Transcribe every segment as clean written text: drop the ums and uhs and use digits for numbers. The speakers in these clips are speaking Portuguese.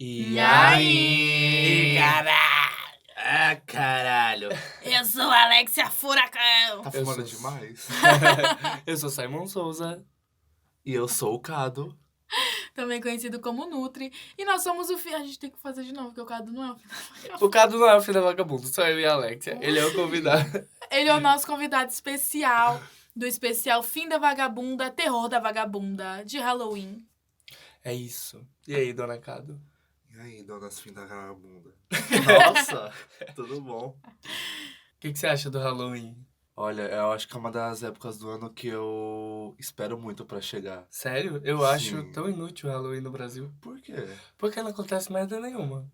E aí, caralho? Ah, caralho. Eu sou a Alexia Furacão. Tá fumando demais? Eu sou Simon Souza. E eu sou o Cado. Também conhecido como Nutri. E nós somos o filho... A gente tem que fazer de novo, porque o Cado não é o filho da vagabunda. O Cado não é o filho da vagabunda, só eu e a Alexia. Ele é o convidado. Ele é o nosso convidado especial do especial Fim da Vagabunda, Terror da Vagabunda, de Halloween. É isso. E aí, dona Cado? E aí, donas fim da vagabunda? Nossa, tudo bom? O que você acha do Halloween? Olha, eu acho que é uma das épocas do ano que eu espero muito pra chegar. Sério? Eu Sim. acho tão inútil o Halloween no Brasil. Por quê? Porque não acontece merda nenhuma.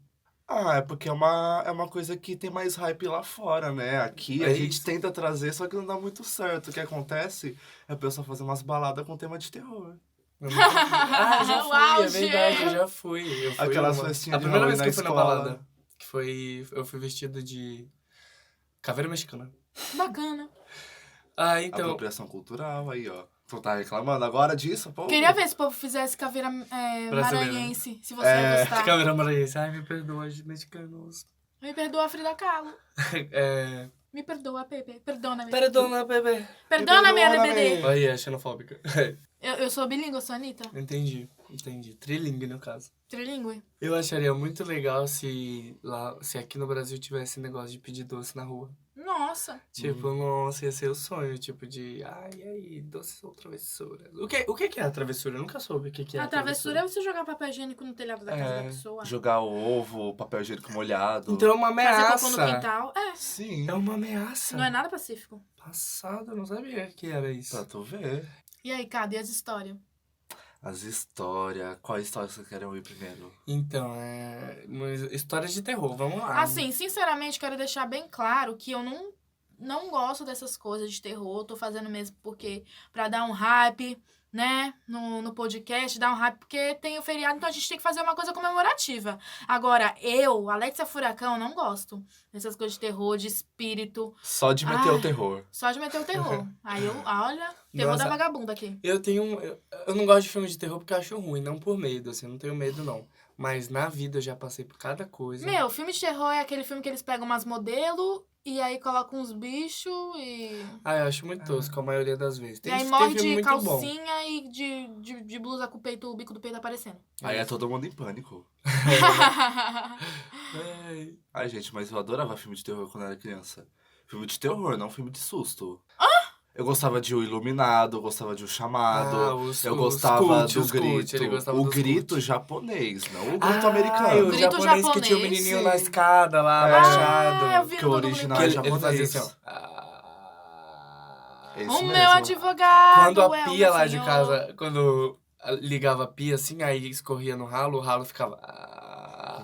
Ah, é porque é uma coisa que tem mais hype lá fora, né? Aqui É a gente isso. tenta trazer, só que não dá muito certo. O que acontece é a pessoa fazer umas baladas com tema de terror. Eu nunca fui. Ah, eu já O fui, é auge. verdade, eu já fui. Eu fui Aquelas uma... festinhas A de primeira vez Halloween que eu na fui na escola. balada, que foi... Eu fui vestido de caveira mexicana. Bacana. Ah, então... Apropriação cultural, aí, ó. Tu tá reclamando agora disso, pô? Queria ver se o povo fizesse caveira Brasileira. maranhense, se você ia gostar. Caveira maranhense. Ai, me perdoa, mexicanos. Me perdoa, Frida Kahlo. É... Me perdoa, Pepe. Perdona-me. Perdona, bebê. Perdona-me, Perdona-me. RBD. Aí, é xenofóbica. Eu sou bilíngue, eu sou Anitta. Entendi. Trilingue, no caso. Trilingue. Eu acharia muito legal se aqui no Brasil tivesse negócio de pedir doce na rua. Nossa. Tipo, nossa, ia ser o sonho, tipo de... Ai, e aí, doces ou travessuras? O que é a travessura? Eu nunca soube o que é A travessura é você jogar papel higiênico no telhado da casa da É. pessoa. Jogar ovo, papel higiênico molhado. Então é uma Fazer cocô no ameaça. quintal. É, Sim, É uma ameaça. não é nada pacífico. Passado, eu não sabia que era isso. pra tu ver. E aí, cadê as histórias? As histórias. Qual história vocês querem ouvir primeiro? Então, histórias de terror, vamos lá. Assim, sinceramente, quero deixar bem claro que eu não gosto dessas coisas de terror. Tô fazendo mesmo porque pra dar um hype, né, no podcast, dar um hype, porque tem o feriado, então a gente tem que fazer uma coisa comemorativa. Agora, eu, Alexia Furacão, não gosto dessas coisas de terror, de espírito, Só de meter Ai. o terror. só de meter o terror. Aí eu, olha, terror Nossa. da vagabunda aqui. Eu não gosto de filme de terror porque eu acho ruim, não por medo, assim, eu não tenho medo, não. Mas na vida eu já passei por cada coisa. Meu, filme de terror é aquele filme que eles pegam umas modelos e aí colocam uns bichos e... Ah, eu acho muito tosco a maioria das vezes. E aí tem morre filme de muito calcinha e de blusa com o bico do peito aparecendo. Aí é todo mundo em pânico. Ai. Ai, gente, mas eu adorava filme de terror quando era criança. Filme de terror, não filme de susto. Eu gostava de O Iluminado, eu gostava de O Chamado. Eu gostava do os cult, Grito. ele gostava O dos Grito cult. japonês, não o Grito O americano. Grito japonês que tinha o japonês. menininho Sim. na escada lá, É. abaixado. Ah, eu vi Que o todo mundo original Que é ele japonês. fazia assim, ó. Esse O mesmo. meu advogado Quando a é o pia meu lá de senhor. casa, quando ligava a pia assim, aí escorria no ralo, o ralo ficava...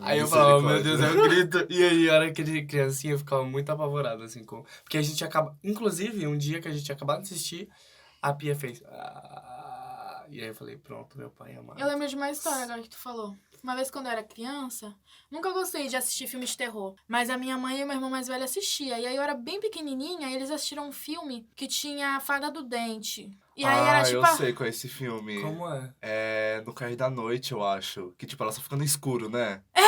Aí eu falava, meu Deus, é o grito. E aí, a hora que ele criancinha, eu ficava muito apavorado, assim, com... Porque a gente acaba... Inclusive, um dia que a gente acabou de assistir, a pia fez... E aí eu falei, pronto, meu pai é amado. Eu lembro de uma história agora que tu falou. Uma vez quando eu era criança, nunca gostei de assistir filmes de terror. Mas a minha mãe e o meu irmão mais velho assistiam. E aí eu era bem pequenininha e eles assistiram um filme que tinha a Fada do Dente. E aí era tipo... eu sei qual é esse filme. Como é? É No Cair da Noite, eu acho. Que, tipo, ela só fica no escuro, né? É!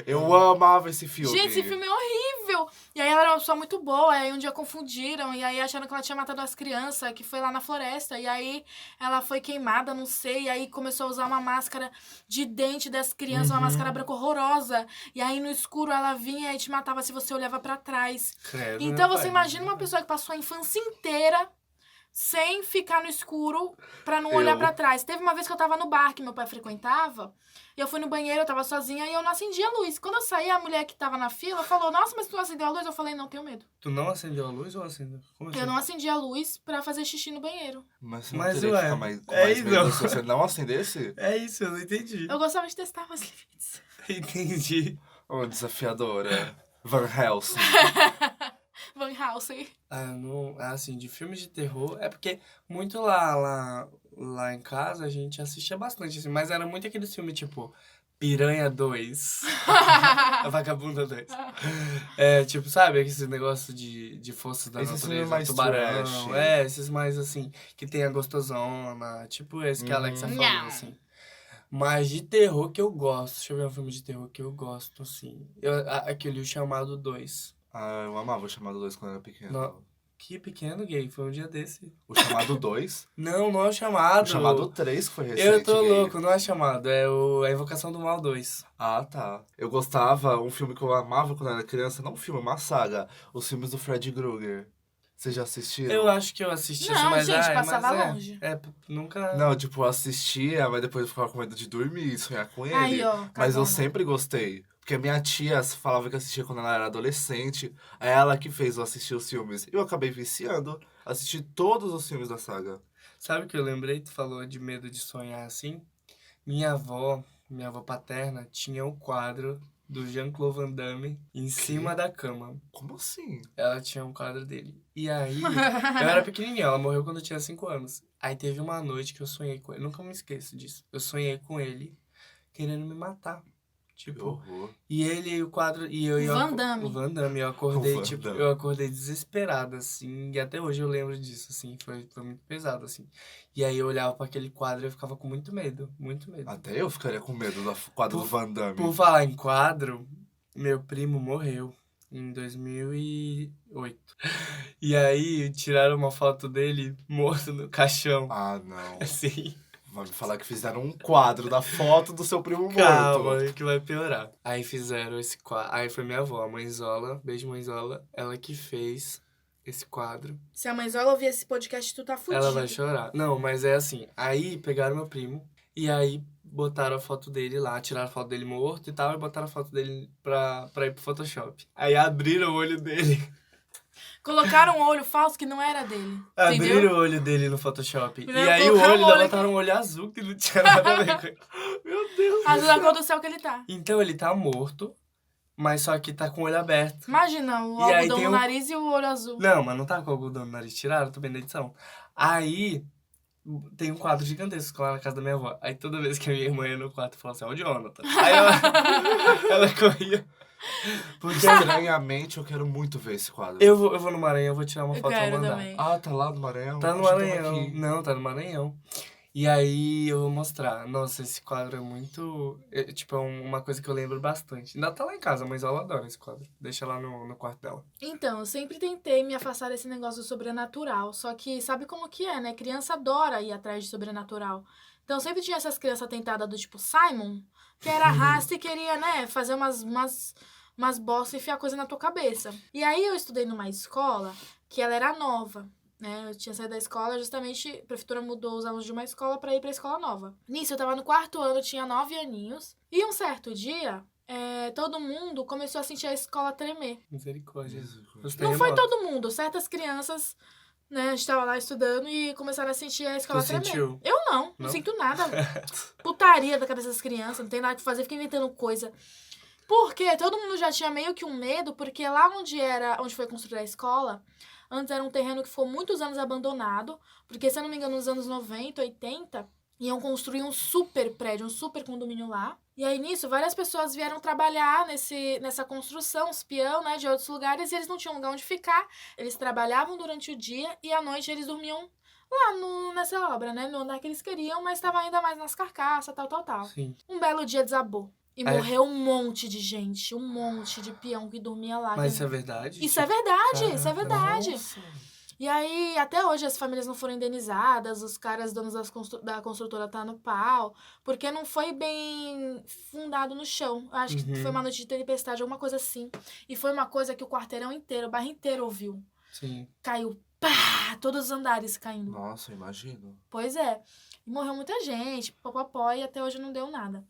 Eu amava esse filme. Gente, esse filme é horrível! E aí ela era uma pessoa muito boa, aí um dia confundiram, e aí acharam que ela tinha matado as crianças, que foi lá na floresta, e aí ela foi queimada, não sei, e aí começou a usar uma máscara de dente das crianças, uma máscara branca horrorosa, e aí no escuro ela vinha e te matava se você olhava pra trás. Credo, Então meu você pai. imagina uma pessoa que passou a infância inteira sem ficar no escuro pra não olhar Eu. pra trás. Teve uma vez que eu tava no bar que meu pai frequentava, e eu fui no banheiro, eu tava sozinha e eu não acendia a luz. Quando eu saí, a mulher que tava na fila falou, nossa, mas tu não acendeu a luz? Eu falei, não, tenho medo. Tu não acendeu a luz ou acendeu? Como assim? Eu não acendi a luz pra fazer xixi no banheiro. Mas você não Mas, teria ué, que ficar mais, com é mais isso. medo se você não acendesse? É isso, eu não entendi. Eu gostava de testar meus limites. Entendi. Ô, desafiadora. Van Helsing. Van Helsing. Não, assim, de filmes de terror, é porque muito lá em casa a gente assistia bastante, assim, mas era muito aquele filme tipo Piranha 2, A Vagabunda 2. É, tipo, sabe, esse negócio de forças da Esses filmes natureza, mais tubarão, trash. esses mais assim, que tem a gostosona, tipo esse que a Alexa falou, Não. assim. Mas de terror que eu gosto. Deixa eu ver um filme de terror que eu gosto, assim. Aquele O Chamado 2. Ah, eu amava o Chamado 2 quando eu era pequeno. Não. Que pequeno, gay. Foi um dia desse. O Chamado 2? Não, não é o Chamado. O Chamado 3 que foi recente, Eu tô gay. louco, não é Chamado. É A Invocação do Mal 2. Ah, tá. Eu gostava, um filme que eu amava quando eu era criança, não um filme, uma saga. Os filmes do Freddy Krueger. Vocês já assistiram? Eu acho que eu assisti assim, Não, mas gente, passava longe. Nunca. Não, tipo, eu assistia, mas depois eu ficava com medo de dormir e sonhar com ele. Aí, ó, Mas eu cagona. sempre gostei. Porque minha tia falava que assistia quando ela era adolescente. É ela que fez eu assistir os filmes. E eu acabei viciando. Assisti todos os filmes da saga. Sabe o que eu lembrei? Tu falou de medo de sonhar assim? Minha avó paterna, tinha um quadro do Jean-Claude Van Damme em cima da cama. Como assim? Ela tinha um quadro dele. E aí, eu era pequenininha, ela morreu quando eu tinha 5 anos. Aí teve uma noite que eu sonhei com ele, nunca me esqueço disso. Eu sonhei com ele querendo me matar. Que Tipo, horror. e ele e o quadro. E eu, O e eu, Van Damme. O Van Damme, eu acordei, O Van tipo, Damme. eu acordei desesperada, assim, e até hoje eu lembro disso, assim, foi muito pesado, assim. E aí eu olhava pra aquele quadro e eu ficava com muito medo, muito medo. Até eu ficaria com medo do quadro do Van Damme. Por falar em quadro, meu primo morreu em 2008. E aí tiraram uma foto dele morto no caixão. Ah, não. Assim. Vai me falar que fizeram um quadro da foto do seu primo morto. Calma, que vai piorar. Aí fizeram esse quadro. Aí foi minha avó, a mãezola, beijo mãezola, ela que fez esse quadro. Se a mãezola ouvir esse podcast, tu tá fudido. Ela vai chorar. Não, mas é assim, aí pegaram meu primo e aí botaram a foto dele lá, tiraram a foto dele morto e tal, e botaram a foto dele pra ir pro Photoshop. Aí abriram o olho dele. Colocaram um olho falso que não era dele. Abriram Entendeu? o olho dele no Photoshop. Não, E aí o colocaram olho um dela olho botaram um olho azul que não tinha nada a ver com ele. Meu Deus. Azul da cor do céu que ele tá. Então ele tá morto, mas só que tá com o olho aberto. Imagina, o E aí algodão tem no um- nariz e o olho azul. Não, mas não tá com o algodão no nariz, tiraram, tô vendo a edição. Aí tem um quadro gigantesco lá na casa da minha avó. Aí toda vez que a minha irmã ia no quarto, falava assim, ó o Jonathan. Aí ela corria. Porque estranhamente eu quero muito ver esse quadro. Eu vou no Maranhão, eu vou tirar uma Eu foto pra quero mandar. também. Ah, tá lá no Maranhão? Tá no Achei que tava Maranhão. aqui. Não, tá no Maranhão. E aí eu vou mostrar. Nossa, esse quadro é muito... tipo, é uma coisa que eu lembro bastante. Ainda tá lá em casa, mas ela adora esse quadro. Deixa lá no quarto dela. Então, eu sempre tentei me afastar desse negócio do sobrenatural. Só que sabe como que é, né? Criança adora ir atrás de sobrenatural. Então, sempre tinha essas crianças tentadas do tipo Simon, que era rasta e queria, né, fazer umas bosta e enfiar coisa na tua cabeça. E aí eu estudei numa escola que ela era nova. Né? Eu tinha saído da escola, justamente a prefeitura mudou os alunos de uma escola pra ir pra escola nova. Nisso, eu tava no 4º ano, eu tinha 9 aninhos. E um certo dia, todo mundo começou a sentir a escola tremer. Misericórdia. Os Não foi terremotos. todo mundo, certas crianças, né, a gente tava lá estudando e começaram a sentir a escola Tu tremer. sentiu? Eu não Não? sinto nada. Putaria da cabeça das crianças, não tem nada que fazer, fica inventando coisa. Porque todo mundo já tinha meio que um medo, porque lá onde foi construída a escola, antes era um terreno que ficou muitos anos abandonado, porque, se eu não me engano, nos anos 90, 80, iam construir um super prédio, um super condomínio lá. E aí, nisso, várias pessoas vieram trabalhar nessa construção, os peão, né, de outros lugares, e eles não tinham lugar onde ficar. Eles trabalhavam durante o dia e à noite eles dormiam lá nessa obra, né, no andar que eles queriam, mas estava ainda mais nas carcaças, tal. Sim. Um belo dia desabou. E Aí- morreu um monte de gente, um monte de peão que dormia lá. Mas isso é verdade? Isso é verdade, isso é Caraca, verdade. nossa. E aí, até hoje, as famílias não foram indenizadas, os caras donos da construtora tá no pau, porque não foi bem fundado no chão. Eu acho que Uhum. foi uma noite de tempestade, alguma coisa assim. E foi uma coisa que o quarteirão inteiro, o bairro inteiro ouviu. Sim. Caiu, pá, todos os andares caindo. Nossa, eu imagino. Pois é. E morreu muita gente, popopó, e até hoje não deu nada.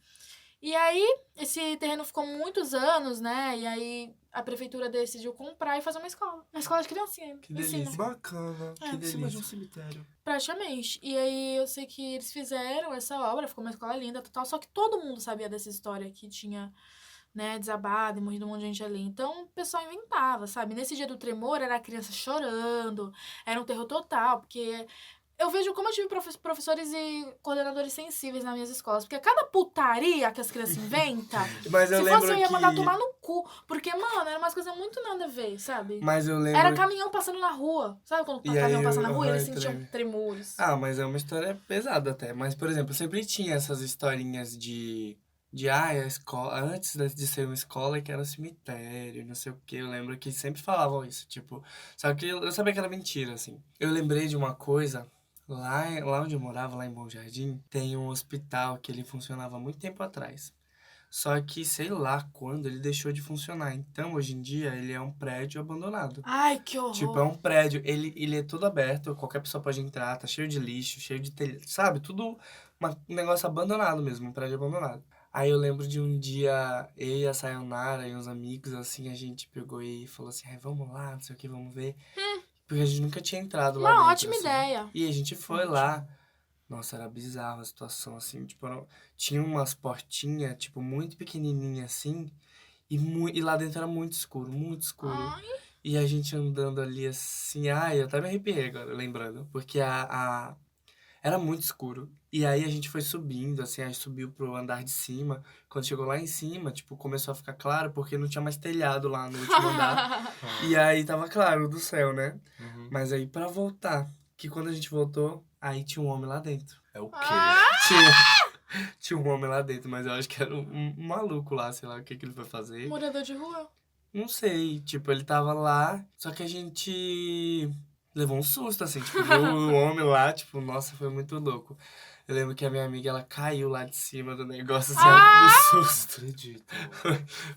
E aí, esse terreno ficou muitos anos, né? E aí, a prefeitura decidiu comprar e fazer uma escola. Uma escola de criancinha. Que ensina. delícia. Bacana. É, Em cima de delícia. um cemitério. Praticamente. E aí, eu sei que eles fizeram essa obra, ficou uma escola linda, total. Só que todo mundo sabia dessa história que tinha, né, desabado e morrido um monte de gente ali. Então, o pessoal inventava, sabe? Nesse dia do tremor, era a criança chorando, era um terror total, porque... eu vejo como eu tive professores e coordenadores sensíveis nas minhas escolas. Porque cada putaria que as crianças inventam, Mas eu se fosse eu ia que... mandar tomar no cu. Porque, mano, era umas coisas muito nada a ver, sabe? Mas eu lembro... Era caminhão passando na rua. Sabe quando o caminhão passa na rua e eles sentiam tremores? Ah, mas é uma história pesada até. Mas, por exemplo, sempre tinha essas historinhas de a escola, antes de ser uma escola, que era um cemitério, não sei o que. Eu lembro que sempre falavam isso, tipo... Só que eu sabia que era mentira, assim. Eu lembrei de uma coisa... Lá onde eu morava, lá em Bom Jardim, tem um hospital que ele funcionava há muito tempo atrás. Só que, sei lá quando, ele deixou de funcionar. Então, hoje em dia, ele é um prédio abandonado. Ai, que horror. Tipo, é um prédio, ele é todo aberto, qualquer pessoa pode entrar, tá cheio de lixo, cheio de telha, sabe? Tudo um negócio abandonado mesmo, um prédio abandonado. Aí eu lembro de um dia, eu e a Sayonara e uns amigos, assim, a gente pegou e falou assim, vamos lá, não sei o que, vamos ver. Porque a gente nunca tinha entrado lá dentro. Uma ótima assim. ideia. E a gente foi lá. Nossa, era bizarra a situação, assim. Tipo, tinha umas portinhas, tipo, muito pequenininhas, assim. E lá dentro era muito escuro, muito escuro. Ai. E a gente andando ali, assim... Ai, eu até me arrepiei agora, lembrando. Porque era muito escuro. E aí a gente foi subindo, assim, a gente subiu pro andar de cima. Quando chegou lá em cima, tipo, começou a ficar claro, porque não tinha mais telhado lá no último andar. E aí tava claro do céu, né? Uhum. Mas aí pra voltar, que quando a gente voltou, aí tinha um homem lá dentro. É o quê? Tinha um homem lá dentro, mas eu acho que era um maluco lá, sei lá o que ele foi fazer. Morador de rua? Não sei, tipo, ele tava lá, só que a gente levou um susto, assim, tipo, viu o homem lá, tipo, nossa, foi muito louco. Eu lembro que a minha amiga, ela caiu lá de cima do negócio, assim, do susto. Acredito.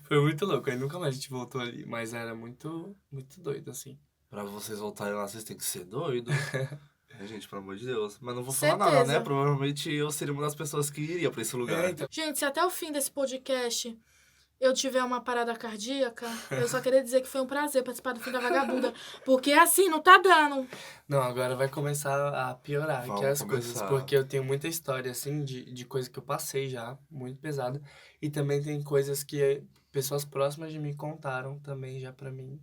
Foi muito louco, aí nunca mais a gente voltou ali, mas era muito, muito doido, assim. Pra vocês voltarem lá, vocês têm que ser doido. Gente, pelo amor de Deus. Mas não vou Certeza. falar nada, né? Provavelmente eu seria uma das pessoas que iria pra esse lugar. Então. Gente, se até o fim desse podcast eu tiver uma parada cardíaca, eu só queria dizer que foi um prazer participar do Fim da Vagabunda. Porque assim, não tá dando. Não, agora vai começar a piorar Vamos aqui as começar. coisas. Porque eu tenho muita história, assim, de coisa que eu passei já, muito pesada. E também tem coisas que pessoas próximas de mim contaram também já pra mim.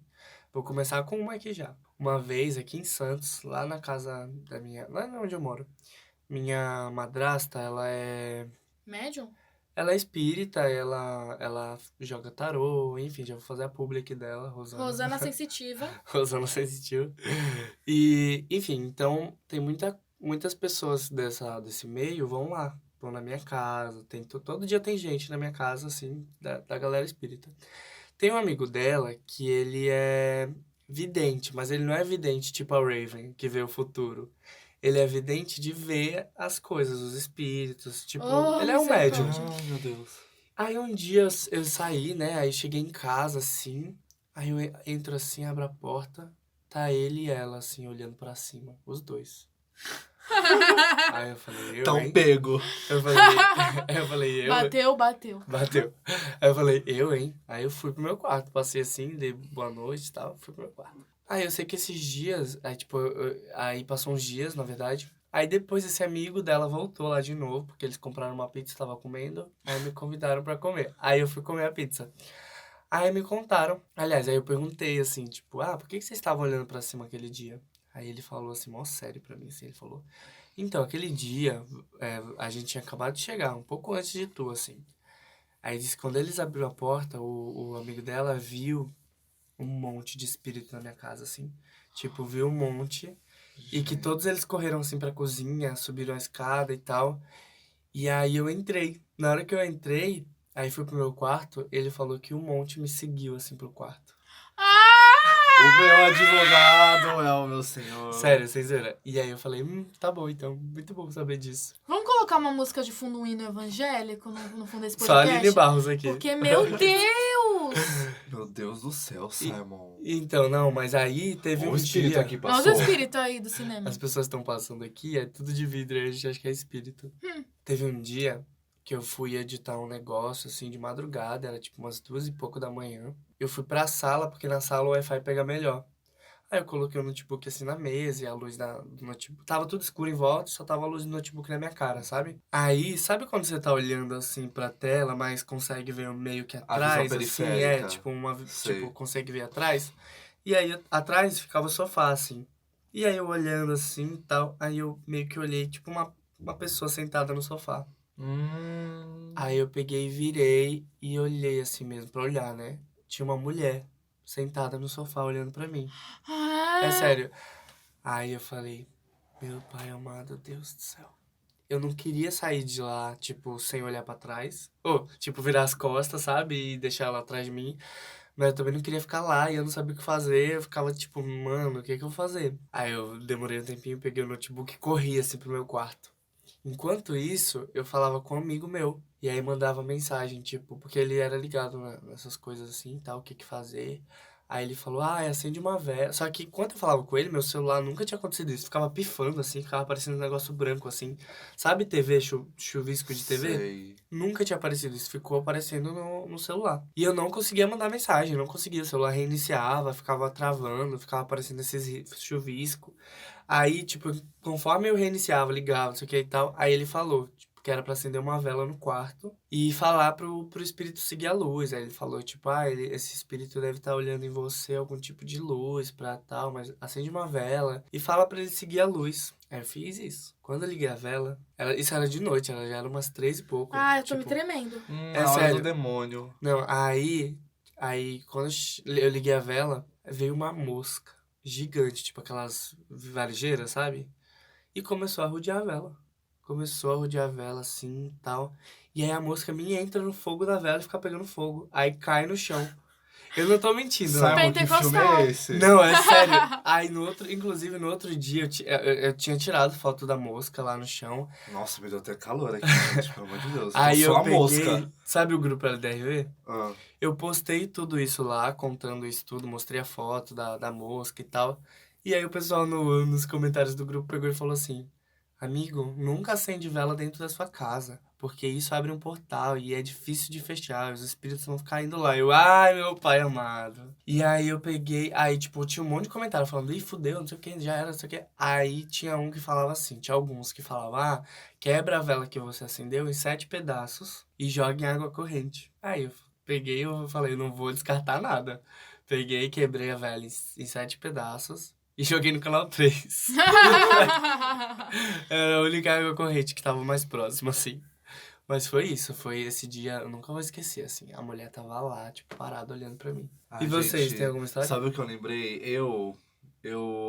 Vou começar com uma aqui já. Uma vez, aqui em Santos, lá na casa da minha... Lá onde eu moro. Minha madrasta, ela é... Médium? Ela é espírita, ela joga tarô, enfim, já vou fazer a publi aqui dela, Rosana. Rosana Sensitiva. Rosana Sensitiva. E, enfim, então tem muitas pessoas desse meio vão lá, vão na minha casa. Todo dia tem gente na minha casa, assim, da galera espírita. Tem um amigo dela que ele é vidente, mas ele não é vidente tipo a Raven, que vê o futuro. Ele é vidente de ver as coisas, os espíritos, tipo... ele é um médium. Oh, meu Deus. Aí um dia eu saí, né? Aí cheguei em casa, assim. Aí eu entro assim, abro a porta. Tá ele e ela, assim, olhando pra cima. Os dois. Aí eu falei, Tão hein? pego. Eu falei, Bateu. Bateu. Aí eu falei, hein? Aí eu fui pro meu quarto. Passei assim, dei boa noite e tal. Fui pro meu quarto. Aí eu sei que esses dias... Aí, tipo, aí passou uns dias, na verdade. Aí depois esse amigo dela voltou lá de novo, porque eles compraram uma pizza, tava comendo. Aí me convidaram pra comer. Aí eu fui comer a pizza. Aí me contaram. Aliás, aí eu perguntei assim, tipo, por que vocês estavam olhando pra cima aquele dia? Aí ele falou assim, mó sério pra mim, assim, ele falou... Então, aquele dia, a gente tinha acabado de chegar, um pouco antes de tu, assim. Aí disse que quando eles abriram a porta, o amigo dela viu um monte de espírito na minha casa, assim. Tipo, viu um monte. E que todos eles correram, assim, pra cozinha, subiram a escada e tal. E aí eu entrei. Na hora que eu entrei, aí fui pro meu quarto, ele falou que um monte me seguiu, assim, pro quarto. O meu advogado é o meu senhor. Sério, sem zoeira. E aí eu falei, tá bom, então. Muito bom saber disso. Vamos colocar uma música de fundo, um hino evangélico no fundo desse Só podcast? a Aline Barros aqui. Porque, meu Deus! Meu Deus do céu, Simon. Então, não, mas aí teve um dia... aqui Olha os espíritos aí do cinema. As pessoas estão passando aqui, é tudo de vidro, a gente acha que é espírito. Teve um dia que eu fui editar um negócio, assim, de madrugada, era tipo umas 2h pouco da manhã. Eu fui pra sala, porque na sala o Wi-Fi pega melhor. Aí eu coloquei o notebook assim na mesa e a luz do notebook... Tava tudo escuro em volta, só tava a luz do notebook na minha cara, sabe? Aí, sabe quando você tá olhando assim pra tela, mas consegue ver meio que atrás, visão assim? periférica. Tipo, Sei. consegue ver atrás? E aí, atrás ficava o sofá, assim. E aí eu olhando assim e tal, aí eu meio que olhei, tipo, uma pessoa sentada no sofá. Aí eu peguei e virei e olhei assim mesmo, pra olhar, né? Tinha uma mulher sentada no sofá olhando pra mim. É sério. Aí eu falei, meu pai amado, Deus do céu. Eu não queria sair de lá, tipo, sem olhar pra trás. Ou, tipo, virar as costas, sabe? E deixar ela atrás de mim. Mas eu também não queria ficar lá e eu não sabia o que fazer. Eu ficava tipo, mano, o que que eu vou fazer? Aí eu demorei um tempinho, peguei o notebook e corri assim pro meu quarto. Enquanto isso, eu falava com um amigo meu. E aí mandava mensagem, tipo, porque ele era ligado nessas coisas assim, tal, o que que fazer. Aí ele falou, acende uma vela. Só que enquanto eu falava com ele, meu celular nunca tinha acontecido isso. Ficava pifando assim, ficava aparecendo um negócio branco assim. Sabe TV, chuvisco de TV? Sei. Nunca tinha aparecido isso, ficou aparecendo no celular. E eu não conseguia mandar mensagem, não conseguia. O celular reiniciava, ficava travando, ficava aparecendo esses chuvisco. Aí, tipo, conforme eu reiniciava, ligava, não sei o que e tal, aí ele falou, tipo, que era pra acender uma vela no quarto e falar pro espírito seguir a luz. Aí ele falou, tipo, esse espírito deve estar olhando em você algum tipo de luz pra tal, mas acende uma vela e fala pra ele seguir a luz. Aí eu fiz isso. Quando eu liguei a vela, isso era de noite, ela já era umas 3 e pouco. Eu tô me Tipo, tremendo. é A hora sério. do demônio. Não, aí quando eu liguei a vela, veio uma mosca gigante, tipo aquelas varejeiras, sabe? E começou a rodear a vela. Começou a rodear a vela assim e tal. E aí a mosca minha entra no fogo da vela e fica pegando fogo. Aí cai no chão. Eu não tô mentindo, não. Simon, que filme Pentecostal. é esse? Não, é sério. Aí inclusive no outro dia, eu tinha tirado foto da mosca lá no chão. Nossa, me deu até calor aqui, gente, pelo amor de Deus. Aí Só eu a peguei, mosca. sabe o grupo LDRV? Ah. Eu postei tudo isso lá, contando isso tudo, mostrei a foto da mosca e tal. E aí o pessoal nos comentários do grupo pegou e falou assim: Amigo, nunca acende vela dentro da sua casa, porque isso abre um portal e é difícil de fechar, os espíritos vão ficar indo lá. Ai, meu pai amado. E aí eu peguei, aí tipo, tinha um monte de comentário falando, ih, fudeu, não sei o que, já era, não sei o que. Aí tinha um que falava assim, tinha alguns que falavam, quebra a vela que você acendeu em 7 pedaços e joga em água corrente. Aí eu peguei, eu falei, não vou descartar nada. Peguei, quebrei a vela em 7 pedaços e joguei no canal 3. Era a única água corrente que tava mais próxima, assim. Mas foi isso, foi esse dia, eu nunca vou esquecer, assim. A mulher tava lá, tipo, parada olhando pra mim. E vocês, Gente, tem alguma história? sabe o que eu lembrei? Eu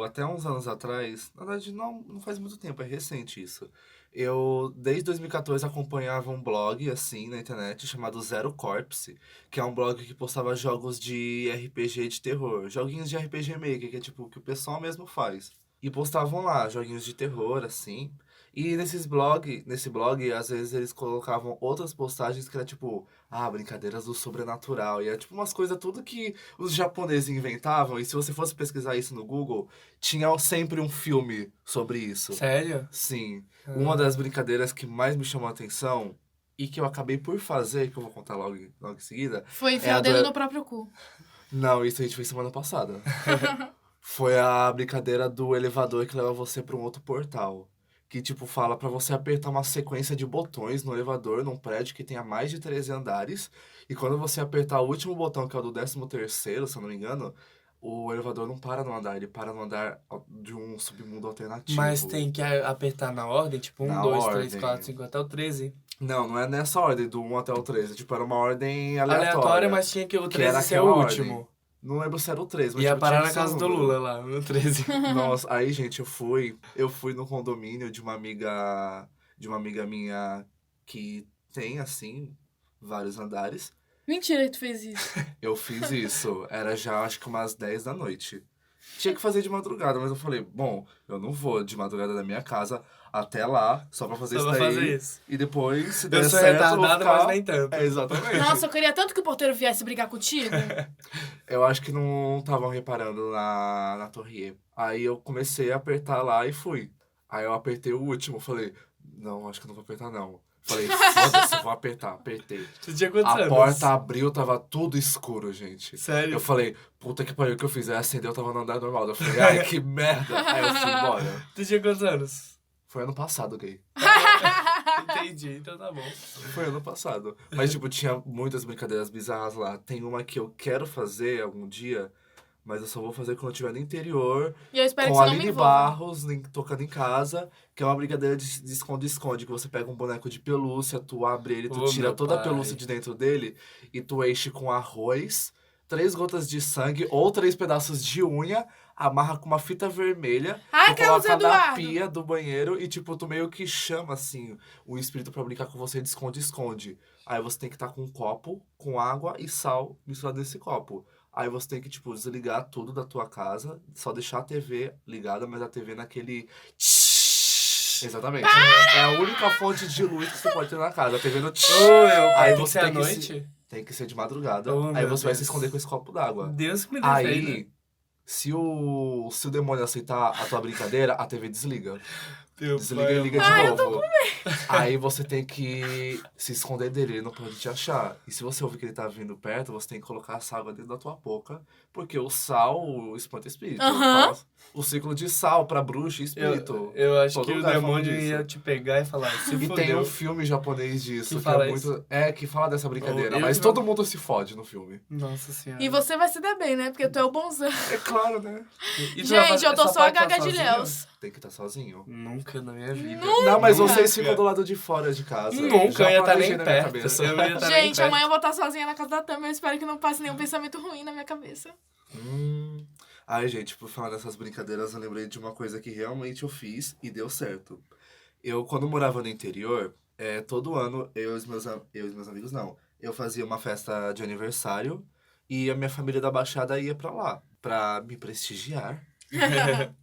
até uns anos atrás, na verdade não faz muito tempo, é recente isso. Eu, desde 2014, acompanhava um blog, assim, na internet, chamado Zero Corpse, que é um blog que postava jogos de RPG de terror, joguinhos de RPG Maker, que é tipo o que o pessoal mesmo faz. E postavam lá, joguinhos de terror, assim. E nesse blog, às vezes eles colocavam outras postagens que era tipo, brincadeiras do sobrenatural. E é tipo umas coisas tudo que os japoneses inventavam. E se você fosse pesquisar isso no Google, tinha sempre um filme sobre isso. Sério? Sim. Uma das brincadeiras que mais me chamou a atenção e que eu acabei por fazer, que eu vou contar logo em seguida. Foi enfiar a o dedo do- no próprio cu. Não, isso a gente fez semana passada. Foi a brincadeira do elevador que leva você para um outro portal. Que, tipo, fala pra você apertar uma sequência de botões no elevador, num prédio que tenha mais de 13 andares. E quando você apertar o último botão, que é o do 13º, se eu não me engano, o elevador não para no andar, ele para no andar de um submundo alternativo. Mas tem que apertar na ordem, tipo, 1, Na 2, 3, ordem. 4, 5, até o 13. Não é nessa ordem, do 1 até o 13. Tipo, era uma ordem aleatória. Aleatório, mas tinha que o Que era 13 ser o aquela último. ordem. Não lembro se era o 13, mas Ia tipo, parar tinha na que ser um casa do número. Lula lá, no 13. Nossa, aí, gente, eu fui no condomínio de uma amiga minha que tem, assim, vários andares. Mentira que tu fez isso. Eu fiz isso, era já, acho que umas 10 da noite. Tinha que fazer de madrugada, mas eu falei, bom, eu não vou de madrugada da minha casa até lá, só pra fazer Só isso pra daí. fazer isso. E depois, se Eu der sou certo, eu vou retardado, ficar... mas nem tanto. É, exatamente. Nossa, eu queria tanto que o porteiro viesse brigar contigo. Eu acho que não estavam reparando na torre E. Aí eu comecei a apertar lá e fui. Aí eu apertei o último, falei, não, acho que não vou apertar não. Falei, foda-se, vou apertar, apertei. Você tinha quantos A anos? porta abriu, tava tudo escuro, gente. Sério? Eu falei, puta que pariu, o que eu fiz? Aí acendeu, eu tava no andar normal. Eu falei, ai, que merda. Aí eu fui embora. Tu tinha quantos anos? Foi ano passado, gay. Entendi, então tá bom. Foi ano passado. Mas, tipo, tinha muitas brincadeiras bizarras lá. Tem uma que eu quero fazer algum dia, Mas eu só vou fazer quando eu estiver no interior, E eu espero com que a você não me Aline envolva. Barros, tocando em casa, que é uma brincadeira de esconde-esconde, que você pega um boneco de pelúcia, tu abre ele, tu Ô, tira meu toda a pai. pelúcia de dentro dele e tu enche com arroz, 3 gotas de sangue ou 3 pedaços de unha, amarra com uma fita vermelha, Ai, tu Carlos coloca na Eduardo! pia do banheiro e, tipo, tu meio que chama, assim, o espírito pra brincar com você de esconde-esconde. Aí você tem que estar com um copo, com água e sal misturado nesse copo. Aí você tem que, tipo, desligar tudo da tua casa, só deixar a TV ligada, mas a TV naquele... Exatamente. É a única fonte de luz que você pode ter na casa, a TV no... Aí Tem que você ser à tem que se... noite? Tem que ser de madrugada. Oh, aí meu você vai se Deus. esconder com esse copo d'água. Deus que me defenda. Aí, se o demônio aceitar a tua brincadeira, a TV desliga. Meu Desliga pai, e liga Ai, de eu tô novo. Aí você tem que se esconder dele, ele não pode te achar. E se você ouvir que ele tá vindo perto, você tem que colocar essa água dentro da tua boca, porque o sal espanta espírito. Aham. O ciclo de sal pra bruxa e espírito. Eu acho Todo que o lugar fala demônio disso. ia te pegar e falar, se E fodeu. tem um filme japonês disso, Que que fala é muito. Que fala dessa brincadeira. Eu Mas que todo não- mundo se fode no filme. Nossa senhora. E você vai se dar bem, né? Porque tu é o bonzão. É claro, né? E tu vai Gente, fazer eu tô essa só a parte Gaga de sozinho? Léus. Tem que estar sozinho. Nunca na minha vida. Não, mas Nunca. vocês ficam do lado de fora de casa. Nunca, Já eu ia estar planejei nem na minha perto. cabeça. Eu ia estar nem Gente, perto. amanhã eu vou estar sozinha na casa da Tami. Eu espero que não passe nenhum pensamento ruim na minha cabeça. Ai, gente, por falar dessas brincadeiras, eu lembrei de uma coisa que realmente eu fiz e deu certo. Eu, quando morava no interior, todo ano, eu e os meus amigos, não. Eu fazia uma festa de aniversário e a minha família da Baixada ia pra lá, pra me prestigiar.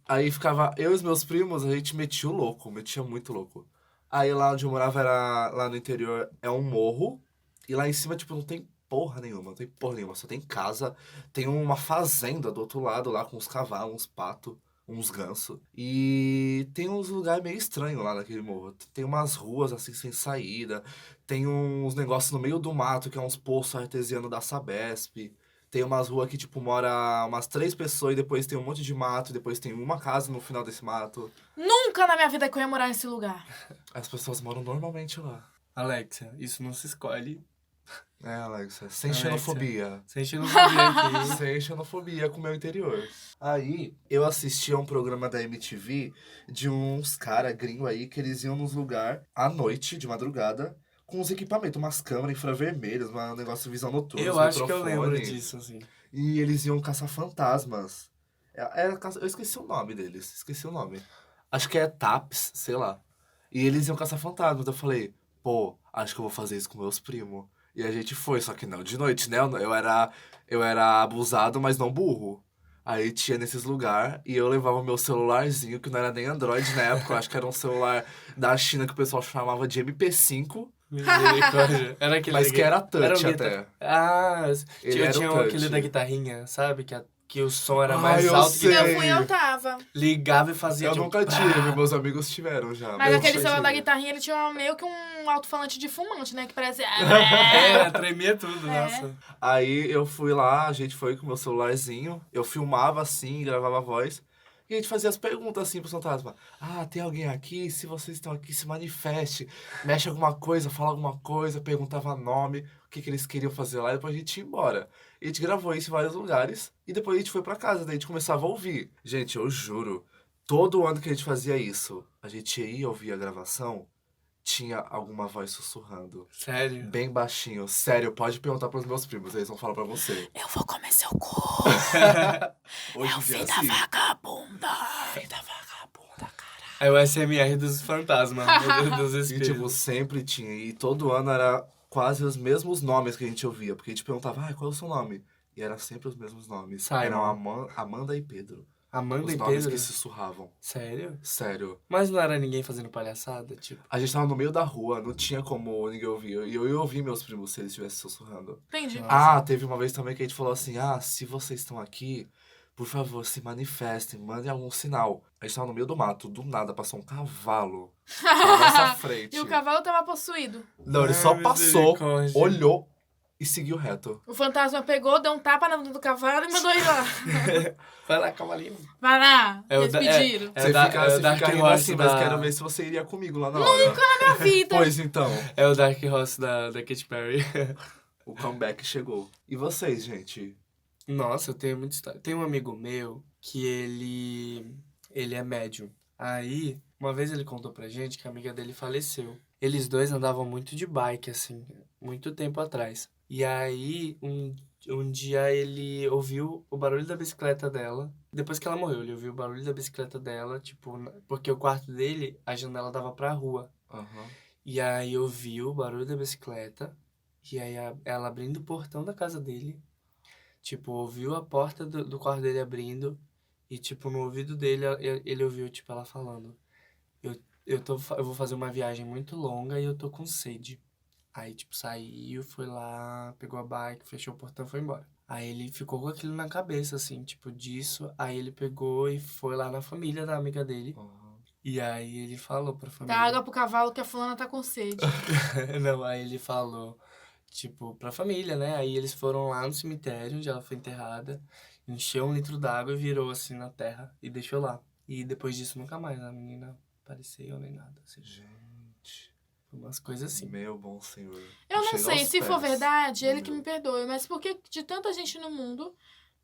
Aí ficava eu e os meus primos, a gente metia o louco, metia muito louco. Aí lá onde eu morava, lá no interior, é um morro. E lá em cima, tipo, não tem porra nenhuma, não tem porra nenhuma. Só tem casa, tem uma fazenda do outro lado lá com uns cavalos, uns patos, uns gansos. E tem uns lugares meio estranhos lá naquele morro. Tem umas ruas assim sem saída. Tem uns negócios no meio do mato, que é uns poços artesianos da Sabesp. Tem umas ruas que, tipo, mora umas 3 pessoas e depois tem um monte de mato, e depois tem uma casa no final desse mato. Nunca na minha vida que eu ia morar nesse lugar. As pessoas moram normalmente lá. Alexia, isso não se escolhe. Alexia, sem Alexia. xenofobia. Sem xenofobia aqui. Sem xenofobia com o meu interior. Aí, eu assisti a um programa da MTV de uns cara gringo aí que eles iam nos lugares à noite, de madrugada, com uns equipamentos, umas câmeras infravermelhas, um negócio de visão noturna, Eu uns acho que eu lembro microfones. disso, assim. E eles iam caçar fantasmas. Eu esqueci o nome deles, esqueci o nome. Acho que é TAPS, sei lá. E eles iam caçar fantasmas. Eu falei, pô, acho que eu vou fazer isso com meus primos. E a gente foi, só que não de noite, né? Eu era abusado, mas não burro. Aí tinha nesses lugares e eu levava meu celularzinho, que não era nem Android na época, eu acho que era um celular da China que o pessoal chamava de MP5, Misericórdia. Era aquele mas que era Era touch um até. Ah, Ele eu era tinha o touch. aquele da guitarrinha, sabe? Que o som era Ah, mais eu alto sei. que Eu fui, eu tava. ligava e fazia Eu tipo, nunca pá. tive, meus amigos tiveram já. Mas Eu aquele nunca celular da tive. guitarrinha, ele tinha meio que um alto-falante de fumante, né? Que parece... Tremia tudo, É. nossa. Aí eu fui lá, a gente foi com o meu celularzinho, eu filmava assim, gravava a voz, e a gente fazia as perguntas assim pro fantasma. Ah, tem alguém aqui? Se vocês estão aqui, se manifeste. Mexe alguma coisa, fala alguma coisa, perguntava nome, o que eles queriam fazer lá, e depois a gente ia embora. E a gente gravou isso em vários lugares, e depois a gente foi pra casa, daí a gente começava a ouvir. Gente, eu juro, todo ano que a gente fazia isso, a gente ia ouvir a gravação, tinha alguma voz sussurrando. Sério. Bem baixinho. Sério, pode perguntar pros meus primos, eles vão falar pra você. Eu vou comer seu cu. Hoje É o em dia fim da assim. vagabunda. Fim da vagabunda, cara. Aí o SMR dos fantasmas, dos E espíritos. tipo, sempre tinha. E todo ano era quase os mesmos nomes que a gente ouvia. Porque a gente perguntava, qual é o seu nome? E era sempre os mesmos nomes. Simon. Eram Amanda e Pedro. Amanda Os e nomes Pedro? que se sussurravam. Sério? Sério. Mas não era ninguém fazendo palhaçada, tipo... A gente tava no meio da rua, não tinha como ninguém ouvir. E eu ia ouvir meus primos se eles estivessem sussurrando. Entendi. Nossa. Teve uma vez também que a gente falou assim, se vocês estão aqui, por favor, se manifestem, mandem algum sinal. A gente tava no meio do mato, do nada passou um cavalo na nossa frente. E o cavalo tava possuído. Não, ele só Ai, passou, misericórdia. olhou e seguiu reto. O fantasma pegou, deu um tapa na bunda do cavalo e mandou ir lá. Vai lá, cavalinho. Vai lá, É o eles da- pediram. É Você o da- fica, é o você Dark fica rindo Horse assim, mas da- quero ver se você iria comigo lá na hora. Na minha vida. Pois então, É o Dark Horse da Katy Perry. o comeback chegou. E vocês, gente? Nossa, eu tenho muita história. Tem um amigo meu que ele é médium. Aí, uma vez ele contou pra gente que a amiga dele faleceu. Eles dois andavam muito de bike, assim, muito tempo atrás. E aí, um dia ele ouviu o barulho da bicicleta dela. Depois que ela morreu, ele ouviu o barulho da bicicleta dela, tipo, porque o quarto dele, a janela dava pra rua. Aham. E aí ouviu o barulho da bicicleta. E aí ela abrindo o portão da casa dele. Tipo, ouviu a porta do quarto dele abrindo. E, tipo, no ouvido dele, ele ouviu, tipo, ela falando: eu vou fazer uma viagem muito longa e eu tô com sede. Aí, tipo, saiu, foi lá, pegou a bike, fechou o portão e foi embora. Aí ele ficou com aquilo na cabeça, assim, tipo, disso. Aí ele pegou e foi lá na família da amiga dele. Aham. E aí ele falou pra Dá família. água pro cavalo que a fulana tá com sede. Não, aí ele falou, tipo, pra família, né? Aí eles foram lá no cemitério onde ela foi enterrada, encheu 1 litro d'água e virou assim na terra e deixou lá. E depois disso nunca mais a menina apareceu nem nada, assim. Gente, Foi umas coisas assim. meu bom senhor. Eu não Chega sei, aos se for pés. verdade, ele que Meu. me perdoe, mas por que de tanta gente no mundo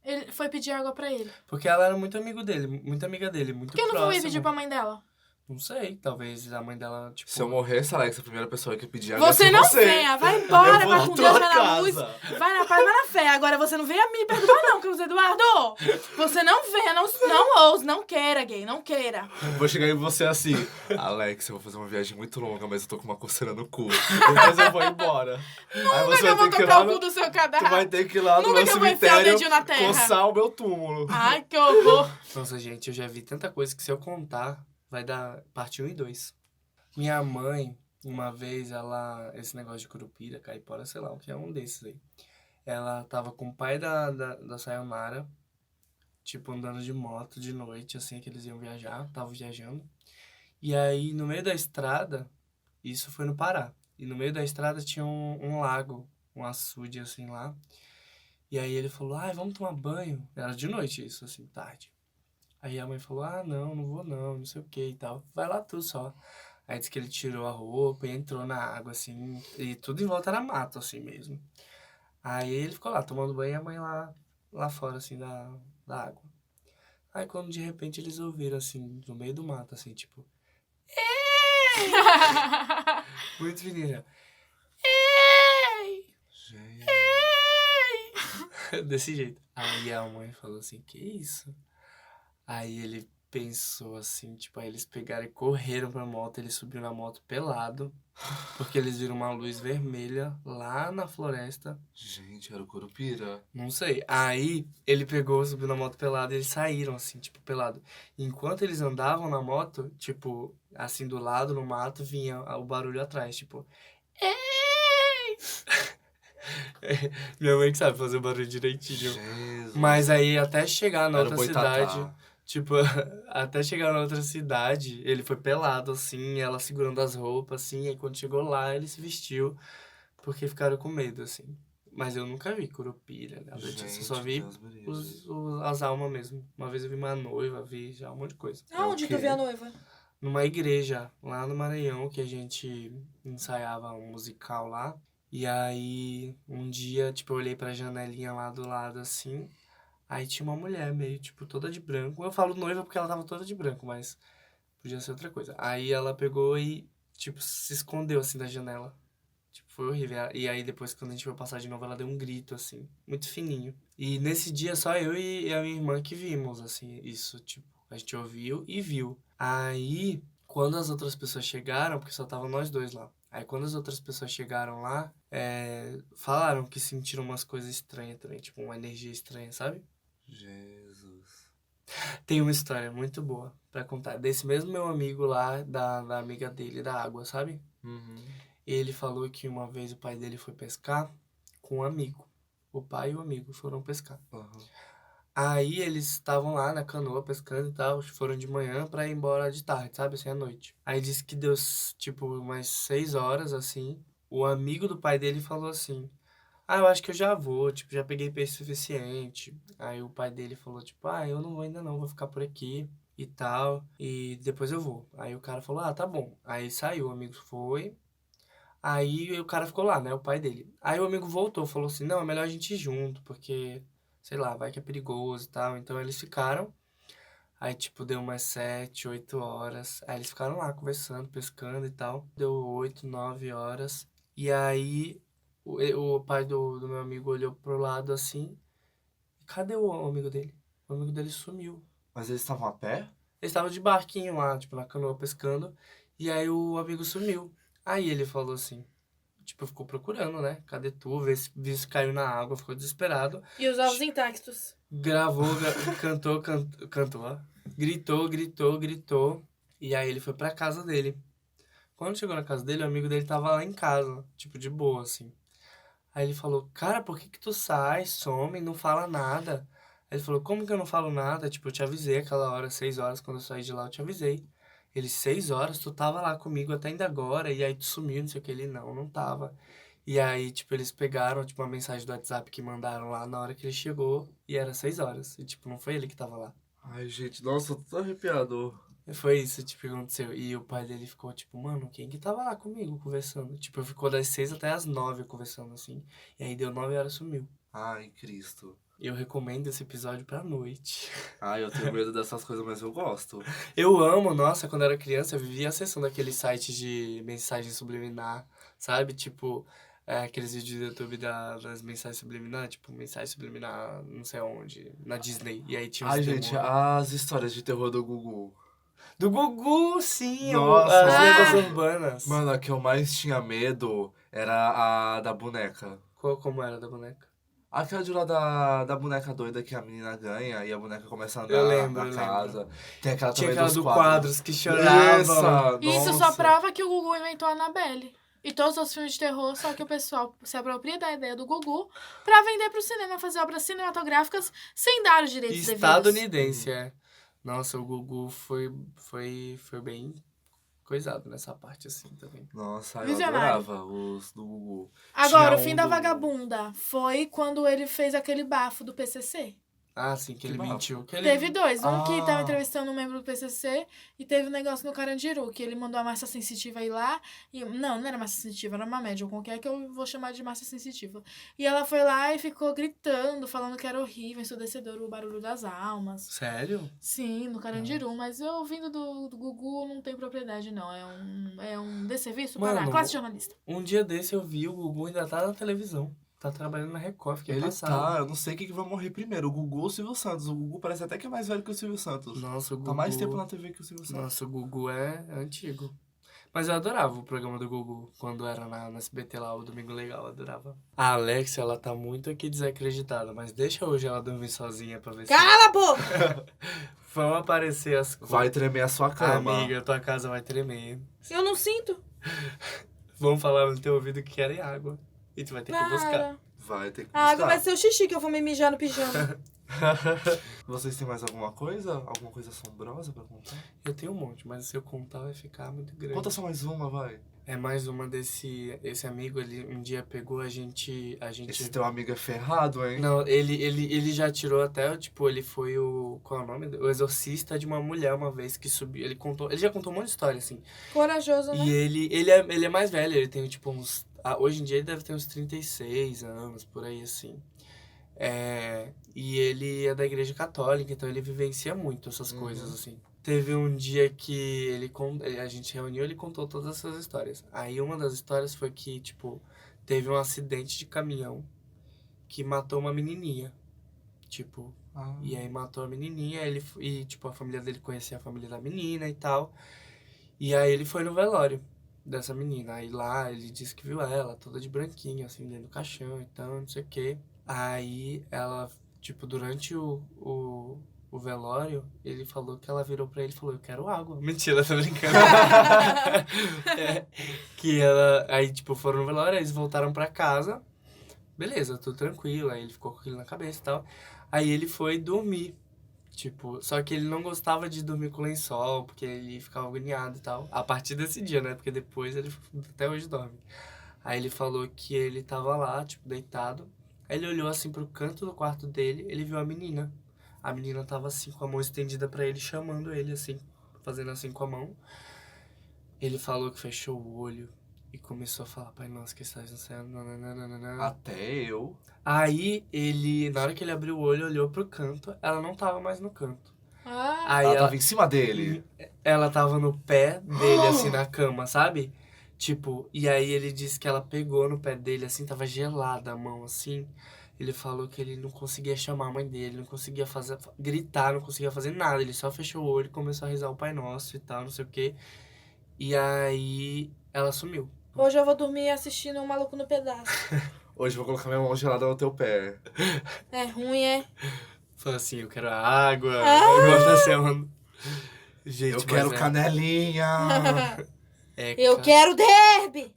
ele foi pedir água pra ele? Porque ela era muito amigo dele, muito amiga dele, muito Por que não foi próximo. pedir pra mãe dela? Não sei, talvez a mãe dela, tipo... Se eu morresse, Alex, a primeira pessoa que pedir água Você ia ser não você. venha, vai embora, Eu vou vai na com tua Deus, vai na luz, casa. vai na paz, vai na fé. Agora você não venha me perdoar não, Carlos Eduardo. Você não venha, não ouse, não queira, gay, não queira. Vou chegar em você assim, Alex, eu vou fazer uma viagem muito longa, mas eu tô com uma coceira no cu. Depois eu vou embora. Aí Nunca que eu vou tocar o cu do seu Tu cadáver. vai ter que ir lá no Nunca meu que eu vou enfiar o cemitério dedinho na terra. coçar o meu túmulo. Ai, que horror. Nossa, gente, eu já vi tanta coisa que se eu contar, vai dar parte 1 e 2. Minha mãe, uma vez, esse negócio de curupira, caipora, sei lá, o que é um desses aí. Ela tava com o pai da Sayonara, tipo, andando de moto de noite, assim, que eles iam viajar, estavam viajando. E aí, no meio da estrada, isso foi no Pará, e no meio da estrada tinha um lago, um açude, assim, lá. E aí ele falou, ai, vamos tomar banho. Era de noite isso, assim, tarde. Aí a mãe falou, ah, não vou não sei o que e tal. Vai lá tu só. Aí disse que ele tirou a roupa e entrou na água, assim, e tudo em volta era mato, assim mesmo. Aí ele ficou lá tomando banho e a mãe lá fora, assim, da água. Aí quando de repente eles ouviram, assim, no meio do mato, assim, tipo, muito fininho, Ei, Gente. ei. desse jeito. Aí a mãe falou assim, que isso? Aí ele pensou assim, tipo, aí eles pegaram e correram pra moto, ele subiu na moto pelado, porque eles viram uma luz vermelha lá na floresta, Gente, era o Curupira. não sei. Aí ele pegou, subiu na moto pelado e eles saíram assim, tipo, pelado. Enquanto eles andavam na moto, tipo, assim do lado no mato, vinha o barulho atrás, tipo, ei! Minha mãe que sabe fazer o barulho direitinho. Jesus. Mas aí até chegar na Era o outra Boitatá. cidade, tipo, até chegar na outra cidade, ele foi pelado, assim, ela segurando as roupas, assim, aí quando chegou lá, ele se vestiu, porque ficaram com medo, assim. Mas eu nunca vi curupira, nada disso, eu só Gente, vi Deus me livre. as almas mesmo. Uma vez eu vi uma noiva, vi já um monte de coisa. Aonde É o quê? tu vê a noiva? Numa igreja, lá no Maranhão, que a gente ensaiava um musical lá. E aí, um dia, tipo, eu olhei pra janelinha lá do lado, assim, aí tinha uma mulher meio, tipo, toda de branco. Eu falo noiva porque ela tava toda de branco, mas podia ser outra coisa. Aí ela pegou e, tipo, se escondeu, assim, da janela. Tipo, foi horrível. E aí depois, quando a gente foi passar de novo, ela deu um grito, assim, muito fininho. E nesse dia, só eu e a minha irmã que vimos, assim, isso, tipo, a gente ouviu e viu. Aí, quando as outras pessoas chegaram, porque só tava nós dois lá. Aí quando as outras pessoas chegaram lá, falaram que sentiram umas coisas estranhas também, tipo, uma energia estranha, sabe? Jesus. Tem uma história muito boa pra contar. Desse mesmo meu amigo lá, da amiga dele, da água, sabe? Uhum. Ele falou que uma vez o pai dele foi pescar com um amigo. O pai e o amigo foram pescar. Uhum. Aí eles estavam lá na canoa pescando e tal, foram de manhã pra ir embora de tarde, sabe? Assim, à noite. Aí disse que deu, tipo, umas 6 horas, assim. O amigo do pai dele falou assim, ah, eu acho que eu já vou, tipo, já peguei peixe suficiente. Aí o pai dele falou, tipo, ah, eu não vou ainda não, vou ficar por aqui e tal, e depois eu vou. Aí o cara falou, ah, tá bom. Aí saiu, o amigo foi, aí o cara ficou lá, né, o pai dele. Aí o amigo voltou, falou assim, não, é melhor a gente ir junto, porque sei lá, vai que é perigoso e tal. Então eles ficaram. Aí, tipo, deu umas 7, 8 horas. Aí eles ficaram lá conversando, pescando e tal. Deu 8, 9 horas. E aí o pai do meu amigo olhou pro lado assim. Cadê o amigo dele? O amigo dele sumiu. Mas eles estavam a pé? Eles estavam de barquinho lá, tipo, na canoa pescando. E aí o amigo sumiu. Aí ele falou assim, tipo, ficou procurando, né? Cadê tu? Viu se caiu na água, ficou desesperado. E os ovos intactos. Gravou, cantou, ó. Gritou. E aí ele foi pra casa dele. Quando chegou na casa dele, o amigo dele tava lá em casa, tipo, de boa, assim. Aí ele falou, cara, por que tu sai, some, não fala nada? Aí ele falou, como que eu não falo nada? Tipo, eu te avisei aquela hora, 6 horas, quando eu saí de lá, eu te avisei. Ele, 6 horas, tu tava lá comigo até ainda agora, e aí tu sumiu, não sei o que. Ele, não tava. E aí, tipo, eles pegaram, tipo, uma mensagem do WhatsApp que mandaram lá na hora que ele chegou, e era 6 horas. E, tipo, não foi ele que tava lá. Ai, gente, nossa, eu tô todo arrepiado. Foi isso, tipo, que aconteceu. E o pai dele ficou, tipo, mano, quem que tava lá comigo conversando? Tipo, ficou das 6 até as 9 conversando, assim. E aí deu 9 horas, sumiu. Ai, Cristo. Eu recomendo esse episódio pra noite. Ai, eu tenho medo dessas coisas, mas eu gosto. Eu amo, nossa, quando eu era criança, eu vivia acessando aqueles sites de mensagem subliminar, sabe? Tipo, aqueles vídeos do YouTube das mensagens subliminar, tipo, mensagem subliminar não sei onde, na Disney. E aí tinha os Ai, gente, demônios. as histórias de terror do Gugu. Do Gugu, sim, Nossa. as lendas Ah. urbanas. Mano, a que eu mais tinha medo era a da boneca. Como era da boneca? Aquela de lá da boneca doida que a menina ganha e a boneca começa a andar Eu lembro. na casa. Tem aquela Tinha também aquela dos do quadros. quadros que choravam. Isso só nossa. prova que o Gugu inventou a Annabelle. E todos os filmes de terror, só que o pessoal se apropria da ideia do Gugu pra vender pro cinema, fazer obras cinematográficas sem dar os direitos devidos. Estadunidense, é. Nossa, o Gugu foi bem coisado nessa parte, assim, também. Nossa, eu Visionário. adorava os do Gugu. Agora, Tinha o fim um da do- vagabunda foi quando ele fez aquele bafo do PCC. Ah, sim, que ele bafo. mentiu. Que ele... Teve dois. Um que Ah. tava entrevistando um membro do PCC e teve um negócio no Carandiru, que ele mandou a massa sensitiva ir lá. E, não era massa sensitiva, era uma médium qualquer que eu vou chamar de massa sensitiva. E ela foi lá e ficou gritando, falando que era horrível, ensurdecedor o barulho das almas. Sério? Sim, no Carandiru. Mas eu ouvindo do Gugu não tem propriedade, não. É um desserviço para Mano, a classe jornalista. Um dia desse eu vi o Gugu ainda tá na televisão. Tá trabalhando na Record, fiquei Ele passado. tá, eu não sei quem que vai morrer primeiro, o Gugu ou o Silvio Santos. O Gugu parece até que é mais velho que o Silvio Santos. Nossa, o Gugu... Tá mais tempo na TV que o Silvio Santos. Nossa, o Gugu é antigo. Mas eu adorava o programa do Gugu, quando era na SBT lá, o Domingo Legal, eu adorava. A Alexia, ela tá muito aqui desacreditada, mas deixa hoje ela dormir sozinha pra ver se... Cala a boca! Vão aparecer as coisas. Vai tremer a sua cama. Amiga, tua casa vai tremer. Eu não sinto. Vão falar no teu ouvido que querem água. E tu vai ter que buscar. Para. Vai ter que A água buscar. vai ser o xixi que eu vou me mijar no pijama. Vocês têm mais alguma coisa? Alguma coisa assombrosa pra contar? Eu tenho um monte, mas se eu contar vai ficar muito grande. Conta só mais uma, vai. É mais uma esse amigo, ele um dia pegou a gente... Esse teu amigo é ferrado, hein? Não, ele já tirou até, tipo, ele foi o... Qual é o nome? O exorcista de uma mulher uma vez que subiu. Ele já contou um monte de história, assim. Corajoso, né? E ele é mais velho, ele tem, tipo, uns... hoje em dia ele deve ter uns 36 anos, por aí, assim. E ele é da igreja católica, então ele vivencia muito essas coisas, assim. Teve um dia que a gente reuniu e ele contou todas essas histórias. Aí uma das histórias foi que, tipo, teve um acidente de caminhão que matou uma menininha. Tipo, e aí matou a menininha, e tipo, a família dele conhecia a família da menina e tal. E aí ele foi no velório dessa menina. Aí lá ele disse que viu ela toda de branquinho, assim, dentro do caixão e tal, não sei o quê. Aí ela, tipo, durante o velório, ele falou que ela virou pra ele e falou, eu quero água. Mentira, tô brincando. Que ela, aí, tipo, foram no velório, aí eles voltaram pra casa. Beleza, tudo tranquilo. Aí ele ficou com aquilo na cabeça e tal. Aí ele foi dormir. Tipo, só que ele não gostava de dormir com lençol, porque ele ficava agoniado e tal. A partir desse dia, né? Porque depois ele até hoje dorme. Aí ele falou que ele tava lá, tipo, deitado. Aí ele olhou assim pro canto do quarto dele, ele viu a menina. A menina tava assim, com a mão estendida pra ele, chamando ele assim, fazendo assim com a mão. Ele falou que fechou o olho E começou a falar, Pai Nosso que estás no céu, nananana. Até eu. Aí ele, na hora que ele abriu o olho, olhou pro canto, ela não tava mais no canto. Ah, Aí Ela tava em cima dele. ela tava no pé dele, assim, na cama, sabe? Tipo, e aí ele disse que ela pegou no pé dele, assim, tava gelada a mão, assim. Ele falou que ele não conseguia chamar a mãe dele, não conseguia gritar, não conseguia fazer nada. Ele só fechou o olho e começou a rezar o Pai Nosso e tal, não sei o quê. E aí ela sumiu. hoje eu vou dormir assistindo um Maluco no Pedaço. Hoje eu vou colocar minha mão gelada no teu pé. É ruim, é? Falou assim, eu quero água, igual tá sendo. Gente, Eu mas quero canelinha. Eu quero derby!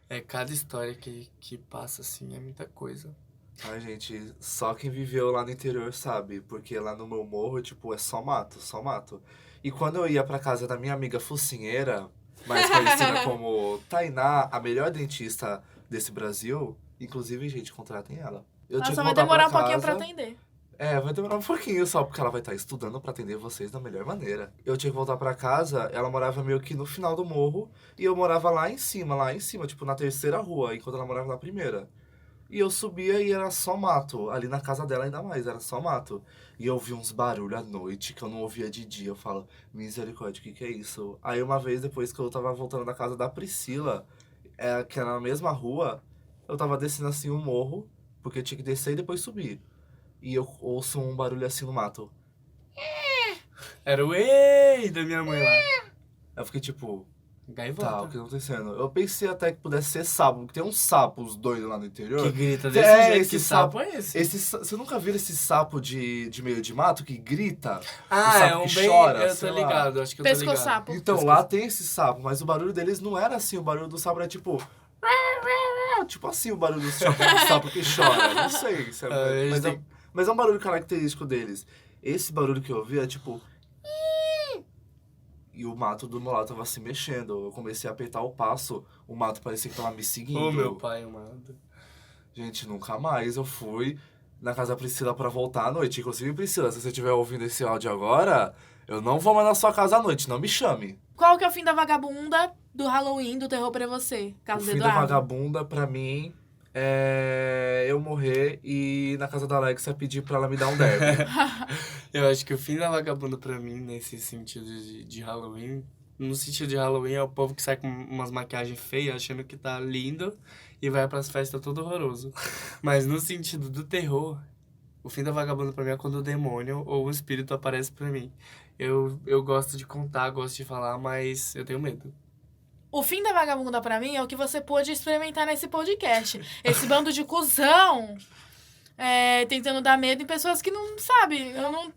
É cada história que passa, assim, é muita coisa. Ai, gente, só quem viveu lá no interior sabe. Porque lá no meu morro, tipo, é só mato, só mato. E quando eu ia pra casa da minha amiga Focinheira, mais conhecida como Tainá, a melhor dentista desse Brasil, inclusive, gente, contratem ela. Eu tinha Nossa, que vai voltar demorar um pra pouquinho pra casa. atender. É, vai demorar um pouquinho só, porque ela vai estar estudando pra atender vocês da melhor maneira. Eu tinha que voltar pra casa, ela morava meio que no final do morro, e eu morava lá em cima, tipo, na terceira rua, enquanto ela morava na primeira. E eu subia e era só mato, ali na casa dela ainda mais, era só mato. E eu ouvi uns barulhos à noite que eu não ouvia de dia, eu falo, misericórdia, o que é isso? Aí uma vez, depois que eu tava voltando da casa da Priscila, que era na mesma rua, eu tava descendo assim um morro, porque eu tinha que descer e depois subir. E eu ouço um barulho assim no mato. Era o ei da minha mãe lá. Eu fiquei tipo, tá, Gaivota. o que tá acontecendo? Eu pensei até que pudesse ser sapo, porque tem uns sapos doidos lá no interior. Que grita desse É, jeito, esse que sapo é esse? Você nunca viu esse sapo de meio de mato que grita? Ah, sapo é um que bem... chora, eu tô sei lá. ligado, acho que eu tô ligado. Pescoçapo. Então, lá tem esse sapo, mas o barulho deles não era assim. O barulho do sapo era tipo... Tipo assim, o barulho do sapo que chora. Não sei se é... mas é um barulho característico deles. Esse barulho que eu ouvi é tipo... E o mato do meu lado tava se mexendo. Eu comecei a apertar o passo, o mato parecia que tava me seguindo. Ô, meu pai amado. Gente, nunca mais eu fui na casa da Priscila pra voltar à noite. Inclusive, Priscila, se você estiver ouvindo esse áudio agora, eu não vou mais na sua casa à noite, não me chame. Qual que é o fim da vagabunda do Halloween, do terror pra você, O Carlos fim da Eduardo? vagabunda, pra mim, é eu morrer e ir na casa da Alexa pedir pra ela me dar um derby. Eu acho que o fim da vagabunda pra mim, nesse sentido de Halloween, no sentido de Halloween é o povo que sai com umas maquiagens feias, achando que tá lindo, e vai pras festas todo horroroso. Mas no sentido do terror, o fim da vagabunda pra mim é quando o demônio ou o espírito aparece pra mim. Eu gosto de contar, gosto de falar, mas eu tenho medo. O fim da vagabunda pra mim é o que você pôde experimentar nesse podcast. Esse bando de cuzão tentando dar medo em pessoas que não, sabe, eu não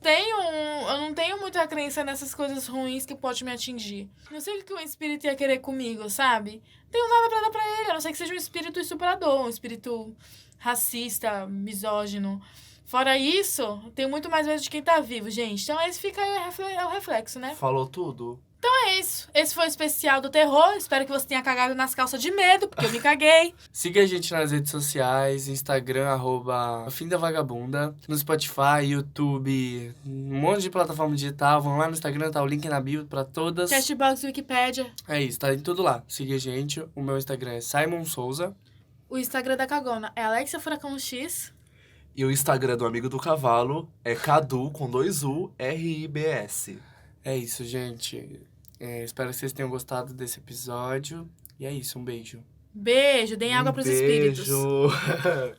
tenho muita crença nessas coisas ruins que pode me atingir. Não sei o que um espírito ia querer comigo, sabe? Não tenho nada pra dar pra ele, a não ser que seja um espírito estuprador, um espírito racista, misógino. Fora isso, eu tenho muito mais medo de quem tá vivo, gente. Então esse fica aí, é o reflexo, né? Falou tudo. É isso. Esse foi o especial do terror. Espero que você tenha cagado nas calças de medo, porque eu me caguei. Siga a gente nas redes sociais, Instagram, @Fim da Vagabunda, no Spotify, YouTube, um monte de plataforma digital. Vão lá no Instagram, tá o link na bio pra todas. Castbox, Wikipédia. É isso, tá em tudo lá. Siga a gente. O meu Instagram é Simon Souza. O Instagram da Cagona é Alexia Furacão X. E o Instagram do Amigo do Cavalo é Cadu com 2 U, RIBS. É isso, gente. Espero que vocês tenham gostado desse episódio. E é isso, um beijo. Beijo, deem água pros espíritos. Beijo.